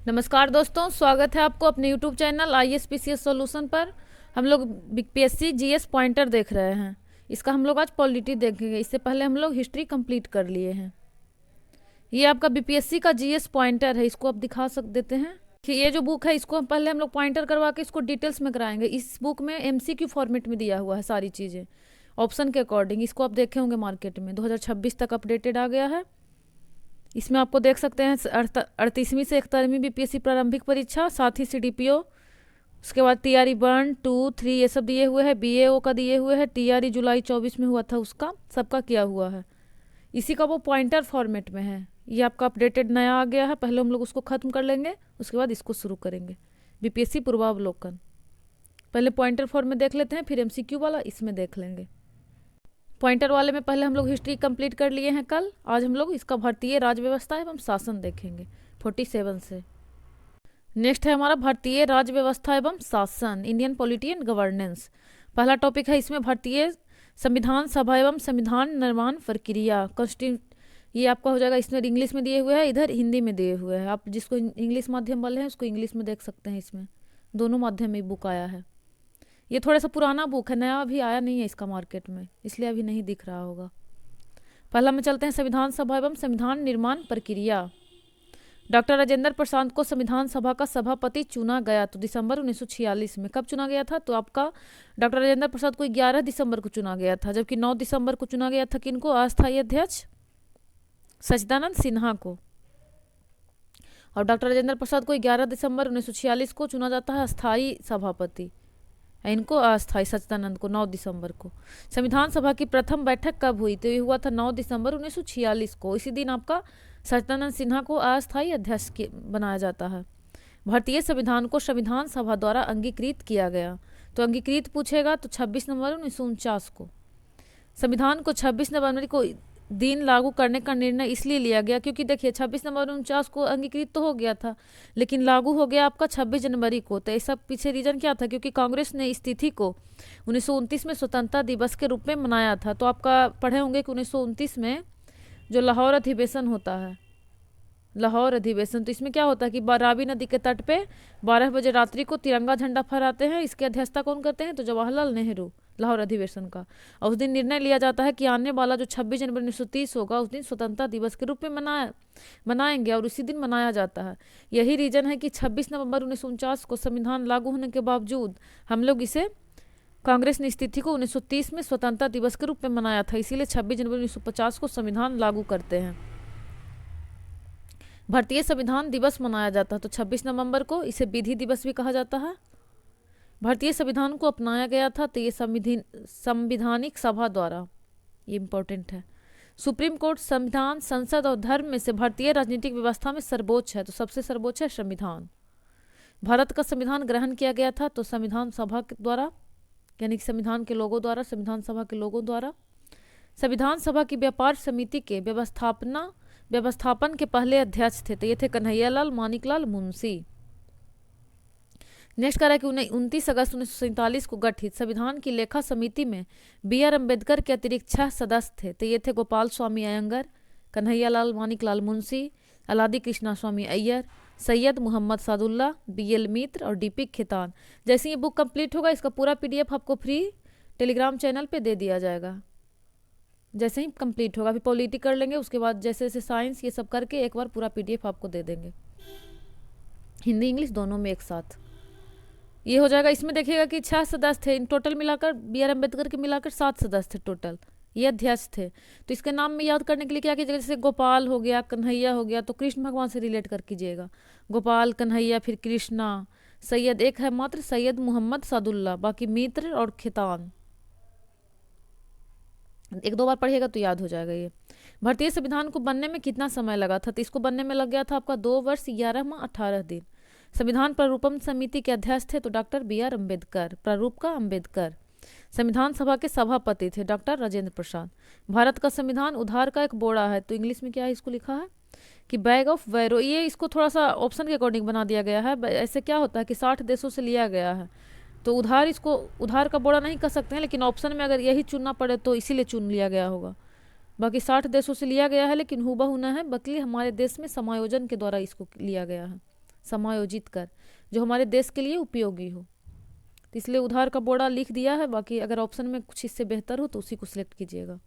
नमस्कार दोस्तों, स्वागत है आपको अपने YouTube चैनल ISPCS सॉल्यूशन पर। हम लोग बीपीएससी जीएस पॉइंटर देख रहे हैं। इसका हम लोग आज पॉलिटी देखेंगे। इससे पहले हम लोग हिस्ट्री कंप्लीट कर लिए हैं। ये आपका बीपीएससी का जीएस पॉइंटर है, इसको आप दिखा देते हैं कि ये जो बुक है इसको पहले हम लोग पॉइंटर करवा के इसको डिटेल्स में कराएंगे। इस बुक में MCQ फॉर्मेट में दिया हुआ है सारी चीज़ें ऑप्शन के अकॉर्डिंग। इसको आप देखे होंगे मार्केट में 2026 तक अपडेटेड आ गया है। इसमें आपको देख सकते हैं 38वीं से 71वीं बीपीएससी प्रारंभिक परीक्षा, साथ ही CDPO, उसके बाद TRE 1, 2, 3 ये सब दिए हुए हैं। BAO का दिए हुए हैं। TRE जुलाई 24 में हुआ था, उसका सबका किया हुआ है। इसी का वो पॉइंटर फॉर्मेट में है। ये आपका अपडेटेड नया आ गया है। पहले हम लोग उसको ख़त्म कर लेंगे, उसके बाद इसको शुरू करेंगे। बीपीएससी पूर्वावलोकन पहले पॉइंटर फॉर्म में देख लेते हैं, फिर MCQ वाला इसमें देख लेंगे। पॉइंटर वाले में पहले हम लोग हिस्ट्री कंप्लीट कर लिए हैं कल। आज हम लोग इसका भारतीय राज्य व्यवस्था एवं शासन देखेंगे 47 से। नेक्स्ट है हमारा भारतीय राज्य व्यवस्था एवं शासन, इंडियन पॉलिटी एंड गवर्नेंस। पहला टॉपिक है इसमें भारतीय संविधान सभा एवं संविधान निर्माण प्रक्रिया, ये आपका हो जाएगा। इसमें इंग्लिश में दिए हुए हैं, इधर हिंदी में दिए हुए हैं। आप जिसको इंग्लिश माध्यम वाले हैं उसको इंग्लिश में देख सकते हैं। इसमें दोनों माध्यम में बुक आया है। ये थोड़ा सा पुराना बुक है, नया अभी आया नहीं है इसका मार्केट में, इसलिए अभी नहीं दिख रहा होगा। पहला में चलते हैं संविधान सभा एवं संविधान निर्माण प्रक्रिया। डॉक्टर राजेंद्र प्रसाद को संविधान सभा का सभापति चुना गया तो दिसंबर 1946 में। कब चुना गया था? तो आपका डॉक्टर राजेंद्र प्रसाद को 11 दिसंबर को चुना गया था, जबकि 9 दिसंबर को चुना गया था किनको? अस्थायी अध्यक्ष सच्चिदानंद सिन्हा को। और डॉक्टर राजेंद्र प्रसाद को 11 दिसंबर 1946 को चुना जाता है अस्थायी सभापति, इनको अस्थायी सच्चिदानंद को 9 दिसंबर को। संविधान सभा की प्रथम बैठक कब हुई? तो ये हुआ था 9 दिसंबर 1946 को। इसी दिन आपका सच्चिदानंद सिन्हा को अस्थायी अध्यक्ष बनाया जाता है। भारतीय संविधान को संविधान सभा द्वारा अंगीकृत किया गया, तो अंगीकृत पूछेगा तो 26 नवंबर 1949 को। संविधान को 26 नवंबर को दिन लागू करने का निर्णय इसलिए लिया गया क्योंकि देखिए 26 नवंबर 49 को अंगीकृत तो हो गया था, लेकिन लागू हो गया आपका 26 जनवरी को। तो ऐसा पीछे रीजन क्या था? क्योंकि कांग्रेस ने इस तिथि को 1929 में स्वतंत्रता दिवस के रूप में मनाया था। तो आपका पढ़े होंगे कि 1929 में जो लाहौर अधिवेशन होता है, लाहौर अधिवेशन, तो इसमें क्या होता है कि रावी नदी के तट पे 12 बजे रात्रि को तिरंगा झंडा फहराते हैं। इसकी अध्यक्षता कौन करते हैं? तो जवाहरलाल नेहरू, लाहौर अधिवेशन का। और उस दिन निर्णय लिया जाता है कि आने वाला जो 26 जनवरी 1930 होगा उस दिन स्वतंत्रता दिवस के रूप में मनाएंगे, और उसी दिन मनाया जाता है। यही रीजन है कि 26 नवंबर 1949 को संविधान लागू होने के बावजूद हम लोग इसे, कांग्रेस ने इस तिथि को 1930 में स्वतंत्रता दिवस के रूप में मनाया था, इसीलिए 26 जनवरी 1950 को संविधान लागू करते हैं। भारतीय संविधान दिवस मनाया जाता है तो 26 नवंबर को। इसे विधि दिवस भी कहा जाता है। भारतीय संविधान को अपनाया गया था तो ये संविधानिक सभा द्वारा, ये इंपॉर्टेंट है। सुप्रीम कोर्ट संविधान, संसद और धर्म में से भारतीय राजनीतिक व्यवस्था में सर्वोच्च है, तो सबसे सर्वोच्च है संविधान। भारत का संविधान ग्रहण किया गया था तो संविधान सभा के द्वारा, यानी कि संविधान के लोगों द्वारा, संविधान सभा के लोगों द्वारा। संविधान सभा की व्यापार समिति के व्यवस्थापन के पहले अध्यक्ष थे तो ये थे कन्हैयालाल मानिकलाल मुंशी। नेक्स्ट कह रहा है कि 29 अगस्त 1947 को गठित संविधान की लेखा समिति में BR अम्बेडकर के अतिरिक्त 6 सदस्य थे तो ये थे गोपाल स्वामी अयंगर, कन्हैयालाल मानिकलाल मुंशी, अलादी कृष्णा स्वामी अय्यर, सैयद मोहम्मद सादुल्ला, BL मित्र और DP खेतान। जैसे ये बुक कंप्लीट होगा इसका पूरा PDF आपको फ्री टेलीग्राम चैनल पे दे दिया जाएगा, जैसे ही कंप्लीट होगा। अभी पॉलिटी कर लेंगे, उसके बाद जैसे जैसे साइंस ये सब करके एक बार पूरा PDF आपको दे देंगे, हिंदी इंग्लिश दोनों में एक साथ। ये हो जाएगा। इसमें देखिएगा कि 6 सदस्य थे इन टोटल मिलाकर, BR अम्बेडकर के मिलाकर 7 सदस्य थे टोटल, ये अध्यक्ष थे। तो इसके नाम में याद करने के लिए क्या कीजिएगा, जैसे गोपाल हो गया, कन्हैया हो गया, तो कृष्ण भगवान से रिलेट कर कीजिएगा। गोपाल, कन्हैया, फिर कृष्णा, सैयद एक है मात्र सैयद मोहम्मद सादुल्ला, बाकी मित्र और खेतान। एक दो बार पढ़िएगा तो याद हो जाएगा ये। भारतीय संविधान को बनने में कितना समय लगा था? तो इसको बनने में लग गया था आपका 2 वर्ष 11 माह 18 दिन। संविधान प्रारूपण समिति के अध्यक्ष थे तो डॉक्टर BR अम्बेडकर, प्रारूप का अम्बेडकर। संविधान सभा के सभापति थे डॉक्टर राजेंद्र प्रसाद। भारत का संविधान उधार का एक बोरा है, तो इंग्लिश में क्या है इसको लिखा है कि बैग ऑफ वैरो। ये इसको थोड़ा सा ऑप्शन के अकॉर्डिंग बना दिया गया है। ऐसे क्या होता है कि 60 देशों से लिया गया है, तो उधार, इसको उधार का बोरा नहीं कह सकते हैं, लेकिन ऑप्शन में अगर यही चुनना पड़े तो इसीलिए चुन लिया गया होगा। बाकी 60 देशों से लिया गया है, लेकिन हूबहू न है, बल्कि हमारे देश में समायोजन के द्वारा इसको लिया गया है। समायोजित कर, जो हमारे देश के लिए उपयोगी हो। तो इसलिए उधार का बोड़ा लिख दिया है, बाकी अगर ऑप्शन में कुछ इससे बेहतर हो तो उसी को सिलेक्ट कीजिएगा।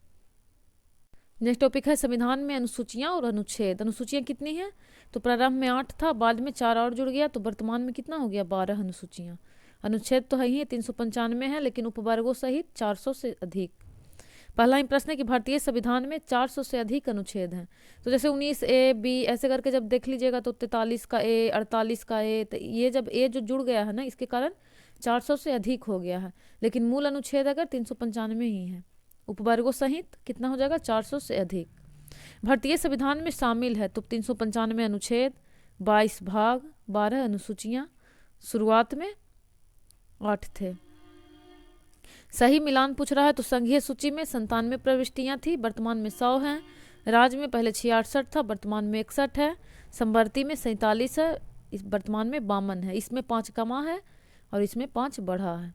नेक्स्ट टॉपिक है संविधान में अनुसूचियां और अनुच्छेद। अनुसूचियां कितनी हैं? तो प्रारंभ में 8 था, बाद में 4 और जुड़ गया, तो वर्तमान में कितना हो गया? 12 अनुसूचियां। अनुच्छेद तो है ही 395 है, लेकिन उपवर्गों सहित 400 से अधिक। पहला ही प्रश्न है कि भारतीय संविधान में 400 से अधिक अनुच्छेद हैं। तो जैसे 19A, B ऐसे करके जब देख लीजिएगा तो 43 का ए, 48 का ए, तो ये जब ए जो जुड़ गया है ना, इसके कारण 400 से अधिक हो गया है। लेकिन मूल अनुच्छेद अगर 395 ही है, उपवर्गों सहित कितना हो जाएगा? 400 से अधिक। भारतीय संविधान में शामिल है तो 395 अनुच्छेद, 22 भाग, 12 अनुसूचियां, शुरुआत में 8 थे। सही मिलान पूछ रहा है तो संघीय सूची में 97 प्रविष्टियां थी, वर्तमान में 100 हैं। राज्य में पहले 66 था, वर्तमान में 61 है। संवर्ती में 47 है, इस वर्तमान में 52 है। इसमें 5 कमा है और इसमें 5 बढ़ा है।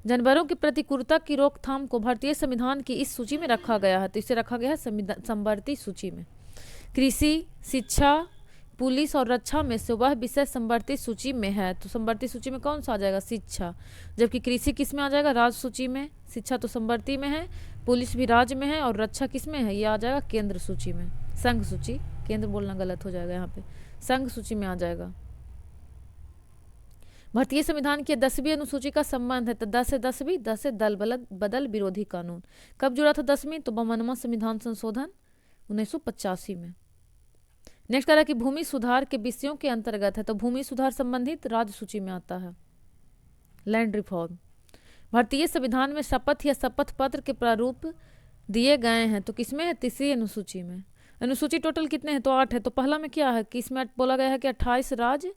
जानवरों की प्रतिकूलता की रोकथाम को भारतीय संविधान की इस सूची में रखा गया है, तो इसे रखा गया है संवर्ती सूची में। कृषि, शिक्षा, पुलिस और रक्षा में से वह विषय संवर्ती सूची में है, तो संवर्ती सूची में कौन सा आ जाएगा? शिक्षा। जबकि कृषि किस में आ जाएगा? राज्य सूची में। शिक्षा तो संवर्ती में है, पुलिस भी राज्य में है, और रक्षा किस में है? ये आ जाएगा केंद्र सूची में। संघ सूची, केंद्र बोलना गलत हो जाएगा यहाँ पे, संघ सूची में आ जाएगा। भारतीय संविधान की 10वीं अनुसूची का संबंध है तो 10 से 10वीं, 10 से दल बदल विरोधी कानून। कब जुड़ा था 10वीं? तो 52वां संविधान संशोधन 1985 में। नेक्स्ट कह रहा है कि भूमि सुधार के विषयों के अंतर्गत है, तो भूमि सुधार संबंधित राज्य सूची में आता है। Land reform. भारतीय संविधान में शपथ या शपथ पत्र के प्रारूप दिए गए हैं, तो किसमें है? तीसरी अनुसूची में। अनुसूची टोटल कितने हैं? तो 8 है। तो पहला में क्या है कि इसमें बोला गया है कि 28 राज्य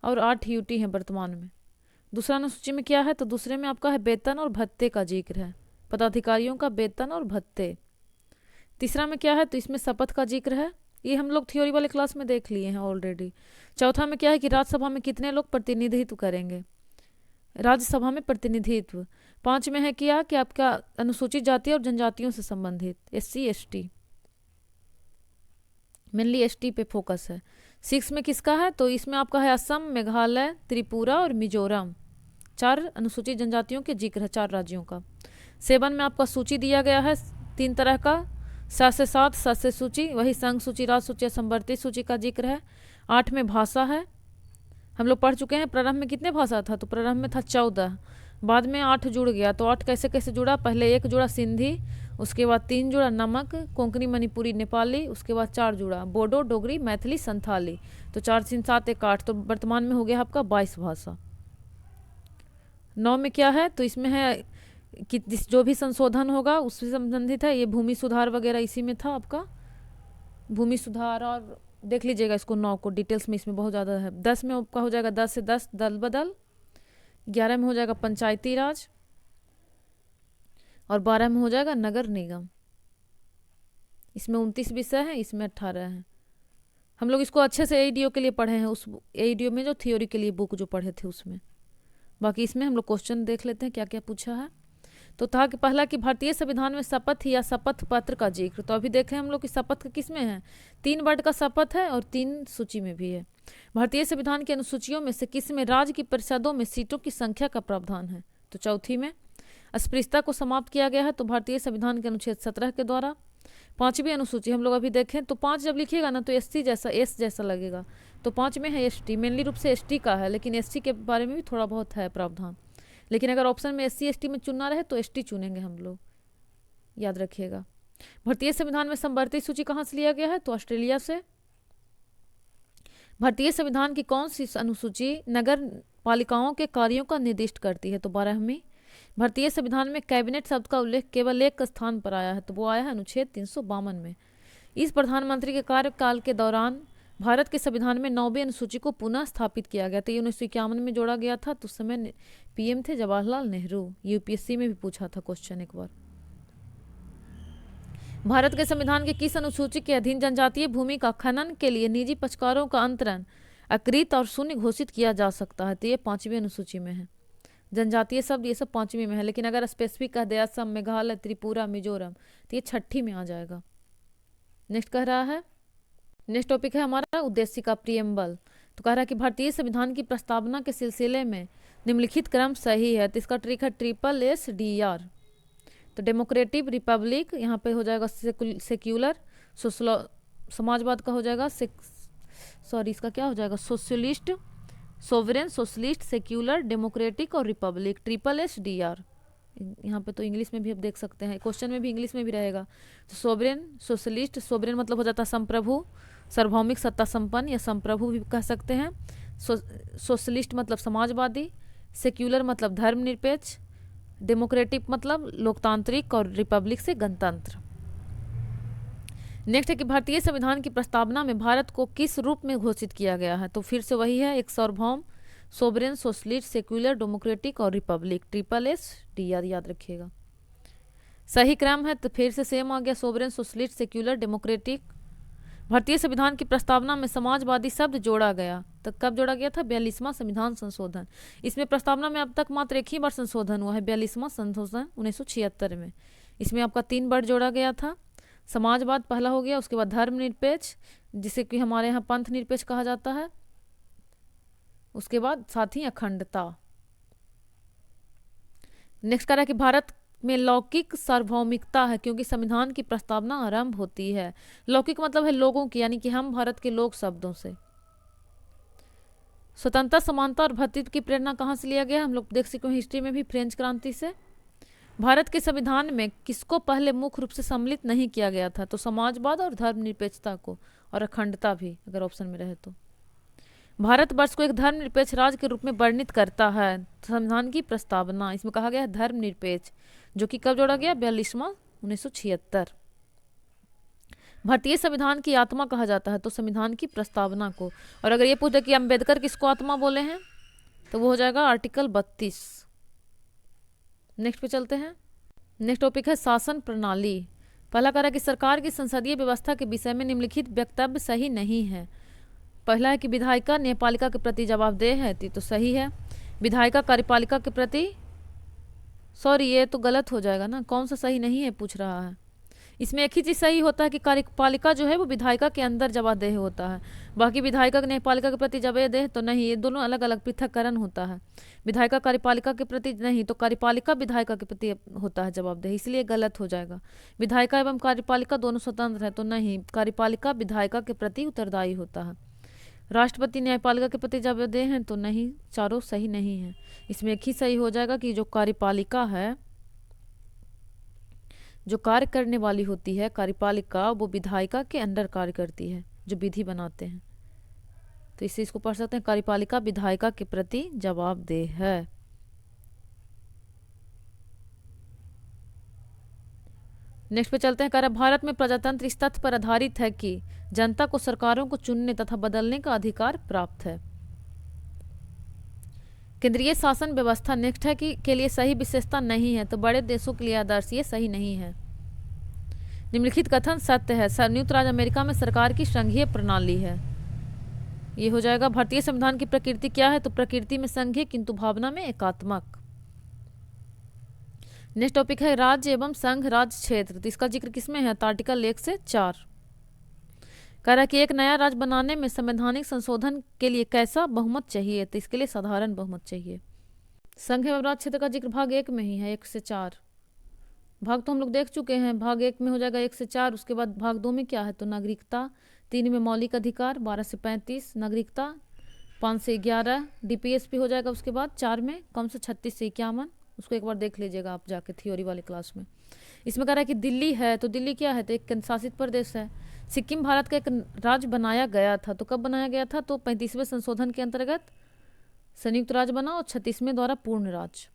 और 8 यूटी हैं वर्तमान में। दूसरा अनुसूची में क्या है? तो दूसरे में आपका है वेतन और भत्ते का जिक्र है, पदाधिकारियों का वेतन और भत्ते। तीसरा में क्या है? तो इसमें शपथ का जिक्र है, ये हम लोग थ्योरी वाले क्लास में देख लिए हैं ऑलरेडी। चौथा में क्या है कि राज्यसभा में कितने लोग प्रतिनिधित्व करेंगे? राज्यसभा में प्रतिनिधित्व। 5 में है क्या कि आपका अनुसूचित जाति और जनजातियों से संबंधित SC ST, मेनली ST पे फोकस है। 6 में किसका है? तो इसमें आपका है असम, मेघालय, त्रिपुरा और मिजोरम। 4 अनुसूचित जनजातियों के जिक्र है, 4 राज्यों का। 7 में आपका सूची दिया गया है 3 तरह का, 7 से 7 सदस्य सूची, वही संघ सूची, राज्य सूची, संवर्ती सूची का जिक्र है। 8 में भाषा है, हम लोग पढ़ चुके हैं। प्रारंभ में कितने भाषा था? तो प्रारंभ में था 14, बाद में 8 जुड़ गया। तो 8 कैसे कैसे जुड़ा? पहले 1 जुड़ा सिंधी, उसके बाद 3 जुड़ा नमक, कोंकणी, मणिपुरी, नेपाली, उसके बाद 4 जुड़ा बोडो, डोगरी, मैथिली, संथाली। तो 4 3 7 1 8, तो वर्तमान में हो गया आपका 22 भाषा। 9 में क्या है? तो इसमें है कि जो भी संशोधन होगा उससे संबंधित है, ये भूमि सुधार वगैरह इसी में था आपका, भूमि सुधार। और देख लीजिएगा इसको 9 को डिटेल्स में, इसमें बहुत ज़्यादा है। 10 में आपका हो जाएगा 10 से 10 दल बदल, 11 में हो जाएगा पंचायती राज, और 12 में हो जाएगा नगर निगम। इसमें 29 विषय हैं, इसमें 18 हैं। हम लोग इसको अच्छे से AEDO के लिए पढ़े हैं, उस AEDO में जो थ्योरी के लिए बुक जो पढ़े थे उसमें। बाकी इसमें हम लोग क्वेश्चन देख लेते हैं क्या क्या पूछा है। तो था कि पहला कि भारतीय संविधान में शपथ या शपथ पत्र का जिक्र, तो अभी देखें हम लोग कि शपथ किस में है? 3 वर्ड का शपथ है और 3 सूची में भी है। भारतीय संविधान की अनुसूचियों में से किस में राज्य की परिषदों में सीटों की संख्या का प्रावधान है? तो चौथी में। अस्पृश्यता को समाप्त किया गया है तो भारतीय संविधान के अनुच्छेद 17 के द्वारा। 5वीं अनुसूची हम लोग अभी देखें तो 5 जब लिखिएगा ना तो SC जैसा, S जैसा लगेगा, तो 5 में है ST, मेनली रूप से ST का है, लेकिन SC के बारे में भी थोड़ा बहुत है प्रावधान। लेकिन अगर ऑप्शन में SC ST में चुनना रहे तो ST चुनेंगे हम लोग, याद रखिएगा। भारतीय संविधान में संवर्ती सूची कहाँ से लिया गया है? तो ऑस्ट्रेलिया से। भारतीय संविधान की कौन सी अनुसूची नगर पालिकाओं के कार्यों का निर्दिष्ट करती है? तो 12वीं। भारतीय संविधान में कैबिनेट शब्द का उल्लेख केवल एक स्थान पर आया है, तो वो आया है अनुच्छेद 352 में। इस प्रधानमंत्री के कार्यकाल के दौरान भारत के संविधान में 9वीं अनुसूची को पुनः स्थापित किया गया, तो ये 1951 में जोड़ा गया था, तो उस समय PM थे जवाहरलाल नेहरू। UPSC में भी पूछा था क्वेश्चन एक बार। भारत के संविधान के किस अनुसूची के अधीन जनजातीय भूमि का खनन के लिए निजी पक्षकारों का अंतरण अकृत और शून्य घोषित किया जा सकता है? तो ये 5वीं अनुसूची में है। जनजातीय शब्द ये सब 5वीं में है, लेकिन अगर स्पेसिफिक कह दे असम, मेघालय, त्रिपुरा, मिजोरम, तो ये 6ठी में आ जाएगा। नेक्स्ट कह रहा है, नेक्स्ट टॉपिक है हमारा उद्देशिका प्रियम्बल। तो कह रहा है कि भारतीय संविधान की प्रस्तावना के सिलसिले में निम्नलिखित क्रम सही है। तो इसका ट्रिक है SSDR। तो डेमोक्रेटिक, रिपब्लिक, यहाँ पे हो जाएगा सेक्युलर, समाजवाद का हो जाएगा इसका क्या हो जाएगा, socialist, sovereign, socialist, secular, democratic और रिपब्लिक, SSDR। यहाँ पे तो इंग्लिश में भी आप देख सकते हैं, क्वेश्चन में भी इंग्लिश में भी रहेगा। तो सोवरेन, सोशलिस्ट, सोवरेन मतलब हो जाता है संप्रभु, सार्वभौमिक, सत्ता संपन्न या संप्रभु भी कह सकते हैं। सोशलिस्ट मतलब समाजवादी, सेक्युलर मतलब धर्मनिरपेक्ष, डेमोक्रेटिक मतलब लोकतांत्रिक और रिपब्लिक से गणतंत्र। नेक्स्ट है कि भारतीय संविधान की प्रस्तावना में भारत को किस रूप में घोषित किया गया है। तो फिर से वही है, एक सार्वभौम, सोवरेन, सोशलिस्ट, सेक्युलर, डेमोक्रेटिक और रिपब्लिक, SSDR याद रखिएगा। सही क्रम है तो फिर से सेम आ गया, सोवरेन, सोशलिस्ट, सेक्युलर, डेमोक्रेटिक। भारतीय संविधान की प्रस्तावना में समाजवादी शब्द जोड़ा गया। तो कब जोड़ा गया था? 42वां संविधान संशोधन। इसमें प्रस्तावना में अब तक मात्र एक ही बार संशोधन हुआ है, 42वां संशोधन 1976 में। इसमें आपका 3 बार जोड़ा गया था। समाजवाद पहला हो गया, उसके बाद धर्मनिरपेक्ष, जिसे कि हमारे यहाँ पंथ निरपेक्ष कहा जाता है, उसके बाद साथ ही अखंडता। नेक्स्ट कह रहा है कि भारत में लौकिक सार्वभौमिकता है क्योंकि संविधान की प्रस्तावना आरंभ होती है। लौकिक मतलब है लोगों की, यानी कि हम भारत के लोग शब्दों से। स्वतंत्रता, समानता और भ्रातृत्व की प्रेरणा कहाँ से लिया गया? हम लोग देख सकते हैं हिस्ट्री में भी, फ्रेंच क्रांति से। भारत के संविधान में किसको पहले मुख्य रूप से सम्मिलित नहीं किया गया था? तो समाजवाद और धर्मनिरपेक्षता को, और अखंडता भी अगर ऑप्शन में रहे तो। भारतवर्ष को एक धर्मनिरपेक्ष राज्य के रूप में वर्णित करता है संविधान की प्रस्तावना। इसमें कहा गया है धर्मनिरपेक्ष, जो कि कब जोड़ा गया? 42वां 1976। भारतीय संविधान की आत्मा कहा जाता है तो संविधान की प्रस्तावना को। और अगर ये पूछे कि अंबेडकर किसको आत्मा बोले हैं, तो वो हो जाएगा आर्टिकल 32। नेक्स्ट पे चलते हैं। नेक्स्ट टॉपिक है शासन प्रणाली। पहला कह रहा है कि सरकार की संसदीय व्यवस्था के विषय में निम्नलिखित वक्तव्य सही नहीं है। पहला है कि विधायिका न्यायपालिका के प्रति जवाबदेह है, तो सही है। विधायिका कार्यपालिका के प्रति, सॉरी ये तो गलत हो जाएगा ना, कौन सा सही नहीं है पूछ रहा है। इसमें एक ही चीज़ सही होता है कि कार्यपालिका जो है वो विधायिका के अंदर जवाबदेह होता है, बाकी विधायिका न्यायपालिका के प्रति जवाबदेह तो नहीं, ये दोनों अलग अलग पृथककरण होता है। विधायिका कार्यपालिका के प्रति नहीं, तो कार्यपालिका विधायिका के प्रति होता है जवाबदेह, इसलिए गलत हो जाएगा। विधायिका एवं कार्यपालिका दोनों स्वतंत्र है, तो नहीं, कार्यपालिका विधायिका के प्रति उत्तरदायी होता है। राष्ट्रपति न्यायपालिका के प्रति जवाबदेह हैं, तो नहीं, चारों सही नहीं है। इसमें एक ही सही हो जाएगा कि जो कार्यपालिका है, जो कार्य करने वाली होती है कार्यपालिका, वो विधायिका के अंडर कार्य करती है, जो विधि बनाते हैं। तो इससे इसको पढ़ सकते हैं, कार्यपालिका विधायिका के प्रति जवाबदेह है। नेक्स्ट पे चलते हैं। कह रहा भारत में प्रजातंत्र इस तथ्य पर आधारित है कि जनता को सरकारों को चुनने तथा बदलने का अधिकार प्राप्त है। केंद्रीय शासन व्यवस्था नेक्स्ट है कि के लिए सही विशेषता नहीं है, तो बड़े देशों के लिए आदर्श, ये सही नहीं है। निम्नलिखित कथन सत्य है। संयुक्त राज्य अमेरिका में सरकार की संघीय प्रणाली है, ये हो जाएगा। भारतीय संविधान की प्रकृति क्या है? तो प्रकृति में संघीय किंतु भावना में एकात्मक। नेक्स्ट टॉपिक है राज्य एवं संघ राज्य क्षेत्र। तो इसका जिक्र किसमें है? तो आर्टिकल 1 से 4। कह रहा है कि एक नया राज्य बनाने में संवैधानिक संशोधन के लिए कैसा बहुमत चाहिए? तो इसके लिए साधारण बहुमत चाहिए। संघ एवं राज्य क्षेत्र का जिक्र भाग 1 में ही है, 1 से 4। भाग तो हम लोग देख चुके हैं, भाग 1 में हो जाएगा 1 से 4। उसके बाद भाग 2 में क्या है? तो नागरिकता, 3 में मौलिक अधिकार, 12 से 35 नागरिकता, 5 से 11 DPSP हो जाएगा। उसके बाद 4 में कम से 36 से 51, उसको एक बार देख लीजिएगा आप जाके थ्योरी वाले क्लास में। इसमें कह रहा है कि दिल्ली है, तो दिल्ली क्या है? तो एक केंद्र शासित प्रदेश है। सिक्किम भारत का एक राज्य बनाया गया था, तो कब बनाया गया था? तो 35वें संशोधन के अंतर्गत संयुक्त राज्य बना, और 36वें द्वारा पूर्ण राज्य,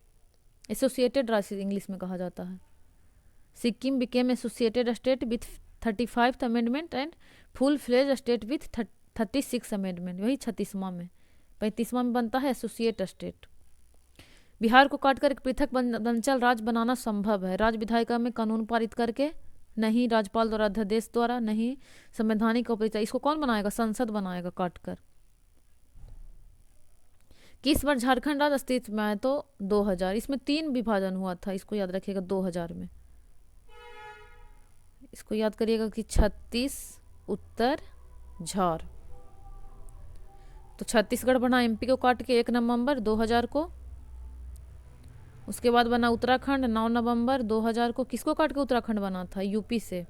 एसोसिएटेड राज्य इंग्लिश में कहा जाता है। Sikkim became associated state with 35th amendment and full fledged state with 36 amendment, वही 36वां में। 35वां में बनता है एसोसिएट स्टेट। बिहार को काटकर एक पृथक अंचल राज्य बनाना संभव है। राज्य विधायिका में कानून पारित करके नहीं, राज्यपाल द्वारा, अध्यादेश द्वारा नहीं, संवैधानिक औपचारिकता। इसको कौन बनाएगा? संसद बनाएगा काटकर। किस वर्ष झारखंड राज्य अस्तित्व में आया? तो 2000। इसमें 3 विभाजन हुआ था, इसको याद रखिएगा। 2000 में इसको याद करिएगा कि 36 उत्तर, झार। तो छत्तीसगढ़ बना एमपी को काट के 1 नवंबर 2000 को। उसके बाद बना उत्तराखंड 9 नवंबर 2000 को। किसको काट के उत्तराखंड बना था? यूपी से।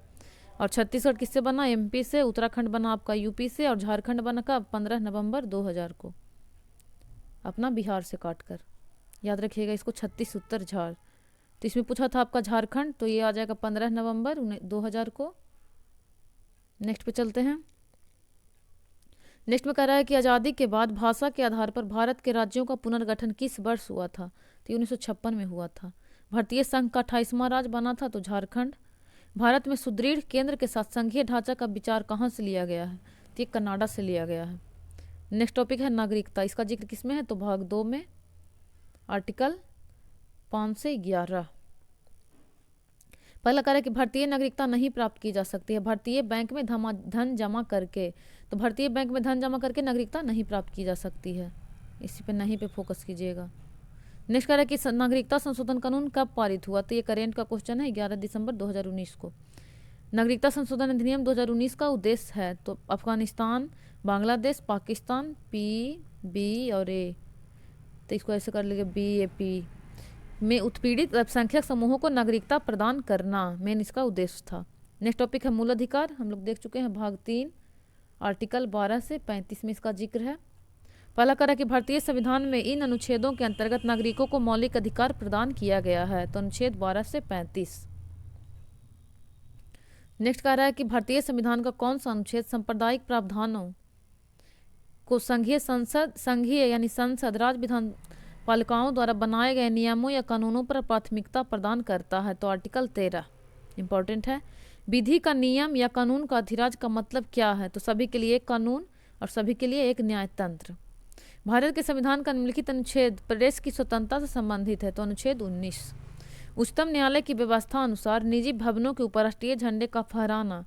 और छत्तीसगढ़ किससे बना? एमपी से। उत्तराखंड बना आपका यूपी से। और झारखंड बना कब? 15 नवंबर 2000 को, अपना बिहार से काट कर। याद रखिएगा इसको, 36 उत्तर झार। तो इसमें पूछा था आपका झारखंड, तो ये आ जाएगा 15 नवंबर 2000 को। नेक्स्ट पे चलते हैं। नेक्स्ट में कह रहा है कि आज़ादी के बाद भाषा के आधार पर भारत के राज्यों का पुनर्गठन किस वर्ष हुआ था? तो 1956 में हुआ था। भारतीय संघ का 28वां राज्य बना था, तो झारखंड। भारत में सुदृढ़ केंद्र के साथ संघीय ढांचा का विचार कहाँ से लिया गया है? तो ये कनाडा से लिया गया है। नेक्स्ट टॉपिक है नागरिकता। इसका जिक्र किसमें है? तो भाग 2 में, आर्टिकल 5 से 11। पहला कह रहा है कि भारतीय नागरिकता नहीं प्राप्त की जा सकती है भारतीय बैंक में धन जमा करके। तो भारतीय बैंक में धन जमा करके नागरिकता नहीं प्राप्त की जा सकती है। इसी पे नहीं पे फोकस कीजिएगा। नेक्स्ट कह रहा है कि नागरिकता संशोधन कानून कब पारित हुआ? तो ये करेंट का क्वेश्चन है, 11 दिसंबर 2019 को। नागरिकता संशोधन अधिनियम 2019 का उद्देश्य है तो अफगानिस्तान, बांग्लादेश, पाकिस्तान, पी, बी और ए। तो इसको ऐसे कर लीजिए, बी ए पी में उत्पीड़ित अल्पसंख्यक समूहों को नागरिकता प्रदान करना मेन इसका उद्देश्य था। नेक्स्ट टॉपिक है मूल अधिकार। हम लोग देख चुके हैं भाग 3, आर्टिकल 12 से 35 में इसका जिक्र है। पहला कह रहा है कि भारतीय संविधान में इन अनुच्छेदों के अंतर्गत नागरिकों को मौलिक अधिकार प्रदान किया गया है, तो अनुच्छेद 12 से 35। नेक्स्ट कह रहा है कि भारतीय संविधान का कौन सा अनुच्छेद सांप्रदायिक प्रावधानों को संघीय यानी संसद, राज्य विधान पालिकाओं द्वारा बनाए गए नियमों या कानूनों पर प्राथमिकता प्रदान करता है? तो आर्टिकल 13 इंपॉर्टेंट है। विधि का नियम या कानून का अधिराज का मतलब क्या है? तो सभी के लिए एक कानून और सभी के लिए एक न्यायतंत्र। भारत के संविधान का निम्नलिखित अनुच्छेद प्रेस की स्वतंत्रता से संबंधित है? तो अनुच्छेद 19। उच्चतम न्यायालय की व्यवस्था अनुसार निजी भवनों के ऊपर राष्ट्रीय झंडे का फहराना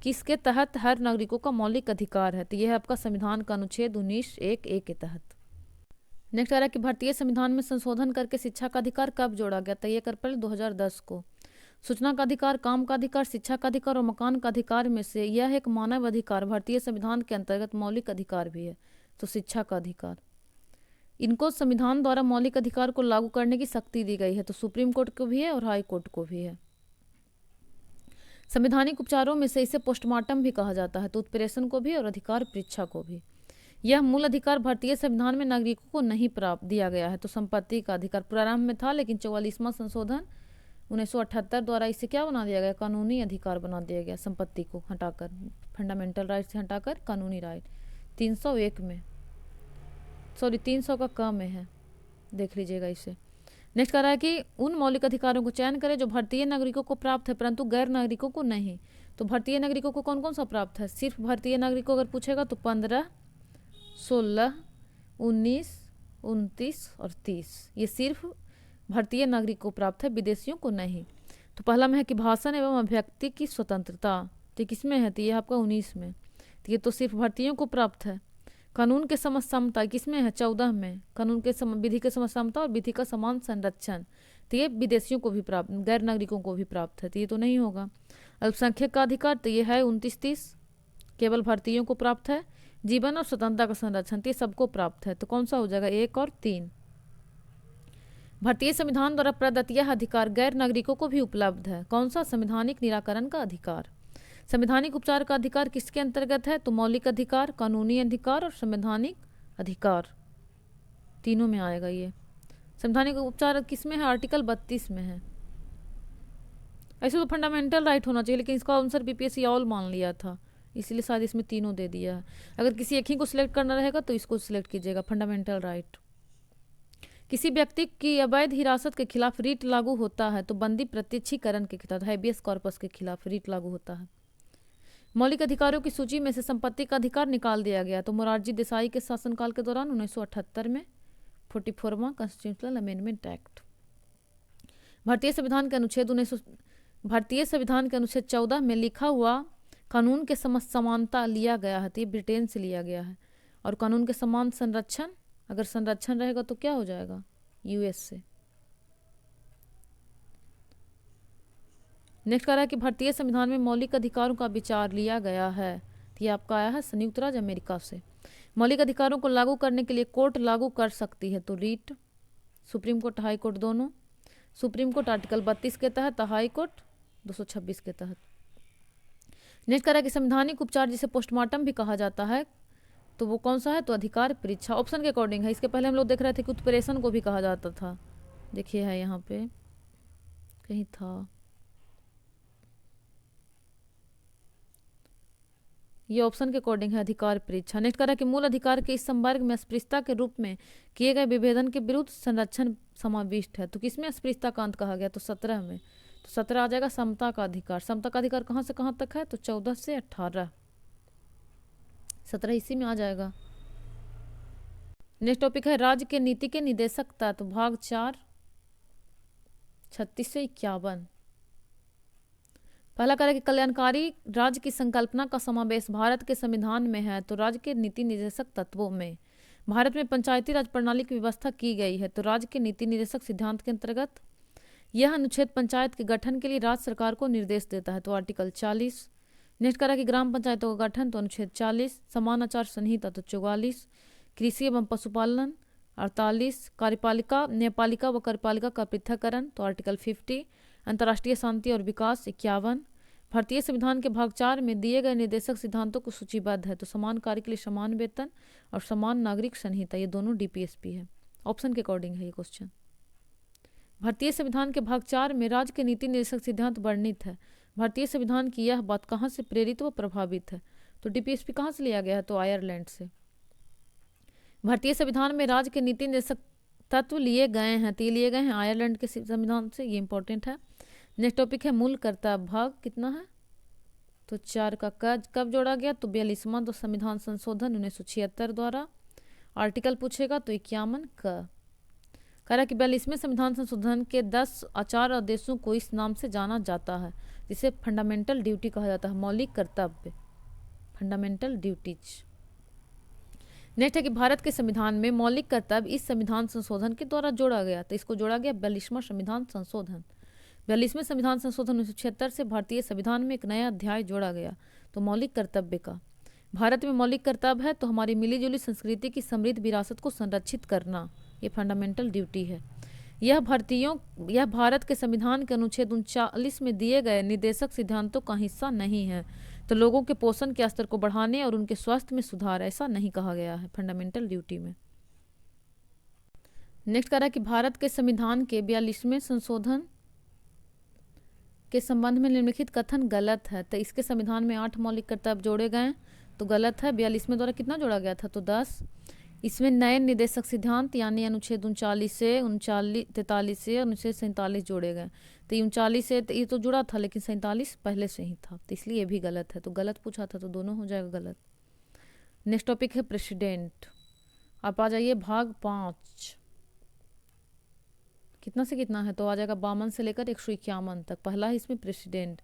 किसके तहत हर नागरिकों का मौलिक अधिकार है? तो यह है आपका संविधान का अनुच्छेद 19(1)(a) के तहत। नेक्स्ट आ रहा है कि भारतीय संविधान में संशोधन करके शिक्षा का अधिकार कब जोड़ा गया? तो ये कर पहले 2010 को। सूचना का अधिकार, काम का अधिकार, शिक्षा का अधिकार और मकान का अधिकार में से यह एक मानव अधिकार भारतीय संविधान के अंतर्गत मौलिक अधिकार भी है, तो शिक्षा का अधिकार। इनको संविधान द्वारा मौलिक अधिकार को लागू करने की शक्ति दी गई है, तो सुप्रीम कोर्ट को भी है और हाई कोर्ट को भी है। संवैधानिक उपचारों में से इसे पोस्टमार्टम भी कहा जाता है, तो उत्प्रेषण को भी और अधिकार परीक्षा को भी। यह मूल अधिकार भारतीय संविधान में नागरिकों को नहीं प्राप्त दिया गया है, तो संपत्ति का अधिकार प्रारंभ में था, लेकिन 44वां संशोधन 1978 द्वारा इसे क्या बना दिया गया? कानूनी अधिकार बना दिया गया। संपत्ति को हटाकर, फंडामेंटल राइट से हटाकर कानूनी राइट 301 में, सॉरी 300 का क में है, देख लीजिएगा इसे। नेक्स्ट कह रहा है कि उन मौलिक अधिकारों को चयन करें जो भारतीय नागरिकों को प्राप्त है परंतु गैर नागरिकों को नहीं। तो भारतीय नागरिकों को कौन कौन सा प्राप्त है? सिर्फ भारतीय नागरिकों अगर पूछेगा तो 15, 16, 19, 29 और 30, ये सिर्फ भारतीय नागरिक को प्राप्त है, विदेशियों को नहीं। तो पहला में है कि भाषण एवं अभिव्यक्ति की स्वतंत्रता, तो किसमें है? तो ये आपका 19 में। तो ये तो सिर्फ भारतीयों को प्राप्त है। कानून के समसमता किसमें है? 14 में। कानून के विधि के समसमता और विधि का समान संरक्षण, तो ये विदेशियों को भी प्राप्त, गैर नागरिकों को भी प्राप्त है, तो ये तो नहीं होगा। अल्पसंख्यक का अधिकार, तो ये है 29-30, केवल भारतीयों को प्राप्त है। जीवन और स्वतंत्रता का संरक्षण, तो ये सबको प्राप्त है, तो कौन सा हो जाएगा? 1 और 3। भारतीय संविधान द्वारा प्रदत्त यह अधिकार गैर नागरिकों को भी उपलब्ध है। कौन सा? संवैधानिक निराकरण का अधिकार। संवैधानिक उपचार का अधिकार किसके अंतर्गत है? तो मौलिक अधिकार, कानूनी अधिकार और संवैधानिक अधिकार, तीनों में आएगा ये। संवैधानिक उपचार किसमें है? आर्टिकल 32 में है। ऐसे तो फंडामेंटल राइट होना चाहिए, लेकिन इसका आंसर बीपीएससी ऑल मान लिया था, इसलिए शायद इसमें तीनों दे दिया है। अगर किसी एक ही को सिलेक्ट करना रहेगा तो इसको सिलेक्ट कीजिएगा, फंडामेंटल राइट। किसी व्यक्ति की अवैध हिरासत के खिलाफ रीट लागू होता है, तो बंदी प्रत्यक्षीकरण के खिलाफ, हैबियस कॉर्पस के खिलाफ रीट लागू होता है। मौलिक अधिकारों की सूची में से संपत्ति का अधिकार निकाल दिया गया, तो मोरारजी देसाई के शासनकाल के दौरान 1978 में 44वां कॉन्स्टिट्यूशनल अमेंडमेंट एक्ट। भारतीय संविधान के अनुच्छेद 14 में लिखा हुआ कानून के समानता लिया गया है, तो ये ब्रिटेन से लिया गया है। और कानून के समान संरक्षण, अगर संरक्षण रहेगा तो क्या हो जाएगा? यूएस से। नेक्स्ट कह रहा है कि भारतीय संविधान में मौलिक अधिकारों का विचार लिया गया है, ये आपका आया है संयुक्त राज्य अमेरिका से। मौलिक अधिकारों को लागू करने के लिए कोर्ट लागू कर सकती है, तो writ, supreme court, high court दोनों। सुप्रीम कोर्ट आर्टिकल 32 के तहत, हाई कोर्ट 226 के तहत। नेक्स्ट कह रहा है कि संवैधानिक उपचार जिसे पोस्टमार्टम भी कहा जाता है, तो वो कौन सा है, तो अधिकार परीक्षा, ऑप्शन के अकॉर्डिंग है। इसके पहले हम लोग देख रहे थे कि उत्प्रेषण को भी कहा जाता था, देखिए है यहाँ पे कहीं था, ये ऑप्शन के अकॉर्डिंग है अधिकार परीक्षा। नेक्स्ट कह रहा है कि मूल अधिकार के इस संवर्ग में अस्पृश्यता के रूप में किए गए विभेदन के विरुद्ध संरक्षण समाविष्ट है, तो किसमें अस्पृश्यता का अंत कहा गया, तो 17 में। तो 17 आ जाएगा समता का अधिकार। समता का अधिकार कहाँ से कहाँ तक है, तो 14 से 18, 17 इसी में आ जाएगा। नेक्स्ट टॉपिक है राज्य के नीति के निदेशक तत्व, भाग 4, 36 से 51। पहला कार्य कि कल्याणकारी राज्य की संकल्पना का समावेश भारत के संविधान में है, तो राज्य के नीति निदेशक तत्वों में भारत में पंचायती राज प्रणाली की व्यवस्था की गई है, तो राज्य के नीति निदेशक सिद्धांत के अंतर्गत यह अनुच्छेद पंचायत के गठन के लिए राज्य सरकार को निर्देश देता है, तो आर्टिकल 40। नेक्स्ट करा कि ग्राम पंचायतों का गठन, तो अनुच्छेद 40। समान आचार संहिता, तो 44। कृषि एवं पशुपालन 48। कार्यपालिका, न्यायपालिका व कार्यपालिका का पृथक्करण, तो आर्टिकल 50। अंतर्राष्ट्रीय शांति और विकास 51। भारतीय संविधान के भाग 4 में दिए गए निर्देशक सिद्धांतों को सूचीबद्ध है, तो समान कार्य के लिए समान वेतन और समान नागरिक संहिता, ये दोनों डीपीएसपी है। ऑप्शन के अकॉर्डिंग है ये क्वेश्चन। भारतीय संविधान के भाग 4 में राज्य के नीति निर्देशक सिद्धांत वर्णित है। भारतीय संविधान की यह बात कहाँ से प्रेरित व प्रभावित है, तो डीपीएसपी कहाँ से लिया गया है, तो आयरलैंड से। भारतीय संविधान में राज्य के नीति निर्देशक तत्व लिए गए हैं, तो ये लिए गए हैं आयरलैंड के संविधान से, ये इंपॉर्टेंट है। नेक्स्ट टॉपिक है मूल कर्तव्य, भाग कितना है, तो 4 का कब जोड़ा गया, तो 42वां तो संविधान संशोधन 1976 द्वारा। आर्टिकल पूछेगा तो 51 का। कह रहा कि 42वें संविधान संशोधन के 10 आचार आदेशों को इस नाम से जाना जाता है, जिसे फंडामेंटल ड्यूटी कहा जाता है, मौलिक कर्तव्य, फंडामेंटल ड्यूटीज। नेक्स्ट है कि भारत के संविधान में मौलिक कर्तव्य इस संविधान संशोधन के द्वारा जोड़ा गया, तो इसको जोड़ा गया 42वां संविधान संशोधन। 42वें संविधान संशोधन 1976 से भारतीय संविधान में एक नया अध्याय जोड़ा गया, तो मौलिक कर्तव्य का। भारत में मौलिक कर्तव्य है तो हमारी मिलीजुली संस्कृति की समृद्ध विरासत को संरक्षित करना, ये फंडामेंटल ड्यूटी है। यह भारत के संविधान के अनुच्छेद 39 में दिए गए निर्देशक सिद्धांतों का हिस्सा नहीं है, तो लोगों के पोषण के स्तर को बढ़ाने और उनके स्वास्थ्य में सुधार, ऐसा नहीं कहा गया है फंडामेंटल ड्यूटी में। नेक्स्ट कह रहा है कि भारत के संविधान के 42वें संशोधन के संबंध में निम्नलिखित कथन गलत है, तो इसके संविधान में 8 मौलिक कर्तव्य जोड़े गए, तो गलत है। 42वें द्वारा कितना जोड़ा गया था, तो 10। इसमें नए निर्देशक सिद्धांत यानी अनुच्छेद 39 से 43 से 47 जोड़े गए, तो 39 से ये तो जुड़ा था लेकिन 47 पहले से ही था, तो इसलिए ये भी गलत है, तो गलत पूछा था तो दोनों हो जाएगा गलत। नेक्स्ट टॉपिक है प्रेसिडेंट। आप आ जाइए भाग 5, कितना से कितना है, तो आ जाएगा 52 से लेकर 151 तक। पहला है इसमें प्रेसिडेंट।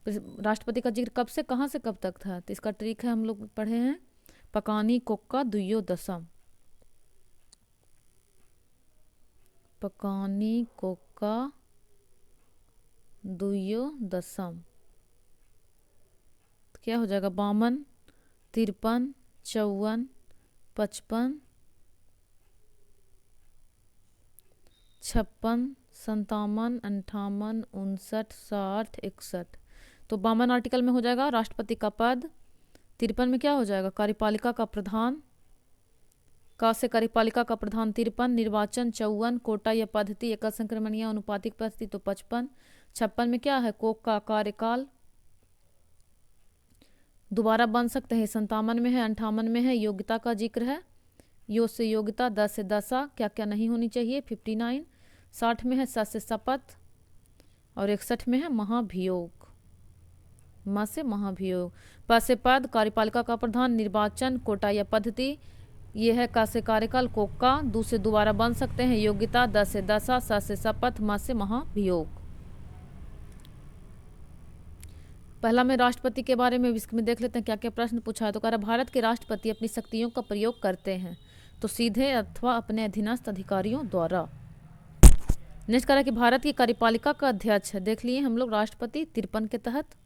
राष्ट्रपति का जिक्र कब से कहाँ से कब तक था, तो इसका ट्रिक है हम लोग पढ़े हैं, पकानी कोक्का दुयो दसम, पकानी कोक्का दुयो दसम, तो क्या हो जाएगा 52, 53, 54, 55, 56, 57, 58, 59, 60, 61, तो 52 आर्टिकल में हो जाएगा राष्ट्रपति का पद। 53 में क्या हो जाएगा, कार्यपालिका का प्रधान, का से कार्यपालिका का प्रधान 53, निर्वाचन 54, कोटा या पद्धति एकल संक्रमण या अनुपातिक पद्धति, तो 55। 56 में क्या है, कोक का कार्यकाल दोबारा बन सकते हैं, 57 में है। 58 में है योग्यता का जिक्र है, यो से योग्यता, 10 से दशा क्या क्या नहीं होनी चाहिए, 59। 60 में है स से शपथ, और 61 में है महाभियोग, म से महाभियोग। प से पद, कार्यपालिका का प्रधान, निर्वाचन, कोटा या पद्धति, ये है का से कार्यकाल, कोका, दू से दोबारा बन सकते हैं, योग्यता, 10 से दशा, स से शपथ, म से महाभियोग। पहला में राष्ट्रपति के बारे में इसमें देख लेते हैं क्या क्या प्रश्न पूछा है। तो कह रहा भारत के राष्ट्रपति अपनी शक्तियों का प्रयोग करते हैं, तो सीधे अथवा अपने अधीनस्थ अधिकारियों द्वारा। नेक्स्ट कह रहा कि भारत की कार्यपालिका का अध्यक्ष है, देख लिए हम लोग राष्ट्रपति 53 के तहत।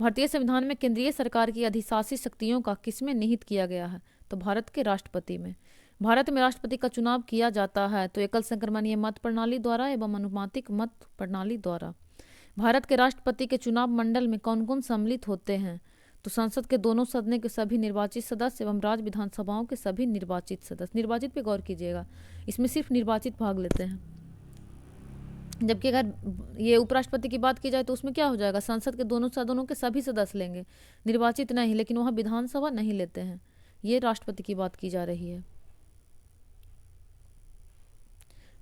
भारतीय संविधान में केंद्रीय सरकार की अधिशासी शक्तियों का किसमें निहित किया गया है? तो भारत के राष्ट्रपति में। भारत में राष्ट्रपति का चुनाव किया जाता है तो एकल संक्रमणीय मत प्रणाली द्वारा एवं अनुपातिक मत प्रणाली द्वारा। भारत के राष्ट्रपति के चुनाव मंडल में कौन कौन सम्मिलित होते हैं? तो संसद के दोनों सदनों के सभी निर्वाचित सदस्य एवं राज्य विधानसभाओं के सभी निर्वाचित सदस्य। निर्वाचित पे गौर कीजिएगा, इसमें सिर्फ निर्वाचित भाग लेते हैं। जबकि अगर ये उपराष्ट्रपति की बात की जाए तो उसमें क्या हो जाएगा? संसद के दोनों सदनों के सभी सदस्य लेंगे, निर्वाचित नहीं, लेकिन वहाँ विधानसभा नहीं लेते हैं। ये राष्ट्रपति की बात की जा रही है।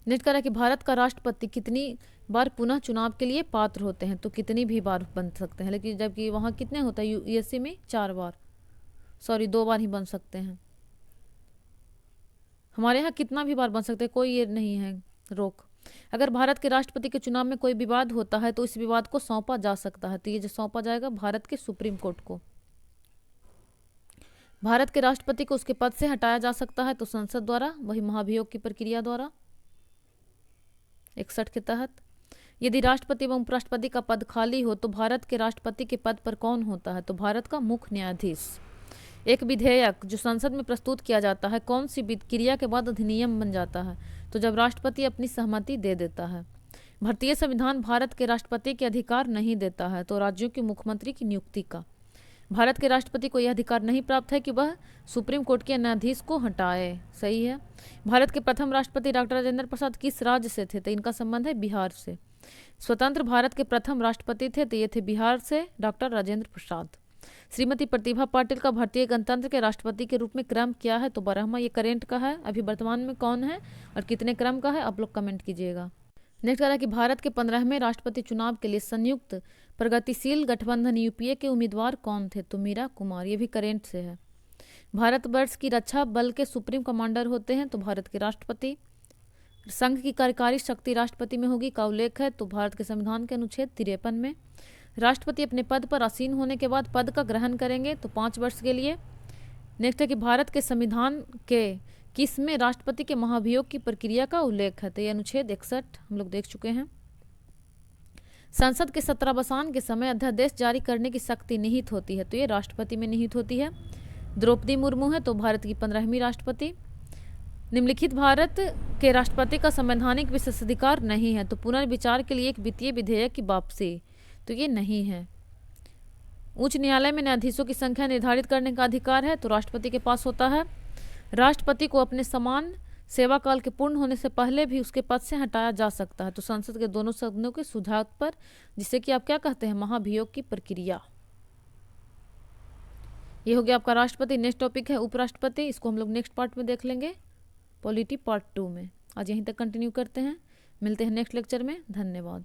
नेक्स्ट कह रहा है कि भारत का राष्ट्रपति कितनी बार पुनः चुनाव के लिए पात्र होते हैं? तो कितनी भी बार बन सकते हैं, लेकिन जबकि वहाँ कितने होता है यूएसए में? 4 बार, सॉरी 2 बार ही बन सकते हैं। हमारे यहाँ कितना भी बार बन सकते हैं, कोई ये नहीं है रोक। अगर भारत के राष्ट्रपति के चुनाव में कोई विवाद होता है तो इस विवाद को सौंपा जा सकता है, तो ये जो सौंपा जाएगा भारत के सुप्रीम कोर्ट को। भारत के राष्ट्रपति को उसके पद से हटाया जा सकता है तो संसद द्वारा, वही महाभियोग की प्रक्रिया द्वारा 61 के तहत। यदि राष्ट्रपति एवं उपराष्ट्रपति का पद खाली हो तो भारत के राष्ट्रपति के पद पर कौन होता है? तो भारत का मुख्य न्यायाधीश। एक विधेयक जो संसद में प्रस्तुत किया जाता है कौन सी क्रिया के बाद अधिनियम बन जाता है? तो जब राष्ट्रपति अपनी सहमति दे देता है। भारतीय संविधान भारत के राष्ट्रपति के अधिकार नहीं देता है तो राज्यों के मुख्यमंत्री की नियुक्ति का। भारत के राष्ट्रपति को यह अधिकार नहीं प्राप्त है कि वह सुप्रीम कोर्ट के न्यायाधीश को हटाए। सही है। भारत के प्रथम राष्ट्रपति डॉक्टर राजेंद्र प्रसाद किस राज्य से थे? तो इनका संबंध है बिहार से। स्वतंत्र भारत के प्रथम राष्ट्रपति थे तो ये थे बिहार से डॉक्टर राजेंद्र प्रसाद। श्रीमती प्रतिभा पाटिल का भारतीय गणतंत्र के राष्ट्रपति के रूप में क्रम क्या है? तो 12वां। ये करेंट का है, अभी वर्तमान में कौन है और कितने क्रम का है आप लोग कमेंट कीजिएगा। नेक्स्ट कह रहा है कि भारत के 15वें राष्ट्रपति चुनाव के लिए संयुक्त प्रगतिशील गठबंधन यूपीए के उम्मीदवार कौन थे? तो मीरा कुमार। ये भी करेंट से है। भारतवर्ष की रक्षा बल के सुप्रीम कमांडर होते हैं तो भारत के राष्ट्रपति। संघ की कार्यकारी शक्ति राष्ट्रपति में होगी का उल्लेख है तो भारत के संविधान के अनुच्छेद 53 में। राष्ट्रपति अपने पद पर आसीन होने के बाद पद का ग्रहण करेंगे तो 5 वर्ष के लिए। नेक्स्ट है कि भारत के संविधान के किसमें राष्ट्रपति के महाभियोग की प्रक्रिया का उल्लेख है? तो ये अनुच्छेद 61 हम लोग देख चुके हैं। संसद के सत्रावसान के समय अध्यादेश जारी करने की शक्ति निहित होती है तो ये राष्ट्रपति में निहित होती है। द्रौपदी मुर्मू है तो भारत की 15वीं राष्ट्रपति। निम्नलिखित भारत के राष्ट्रपति का संवैधानिक विशेषाधिकार नहीं है तो पुनर्विचार के लिए एक वित्तीय विधेयक की वापसी, तो ये नहीं है। उच्च न्यायालय में न्यायाधीशों की संख्या निर्धारित करने का अधिकार है तो राष्ट्रपति के पास होता है। राष्ट्रपति को अपने समान सेवा काल के पूर्ण होने से पहले भी उसके पद से हटाया जा सकता है तो संसद के दोनों सदनों के सुझाव पर, जिसे कि आप क्या कहते हैं? महाभियोग की प्रक्रिया। ये हो गया आपका राष्ट्रपति। नेक्स्ट टॉपिक है उपराष्ट्रपति, इसको हम लोग नेक्स्ट पार्ट में देख लेंगे, पॉलिटी पार्ट 2 में। आज यहीं तक कंटिन्यू करते हैं, मिलते हैं नेक्स्ट लेक्चर में। धन्यवाद।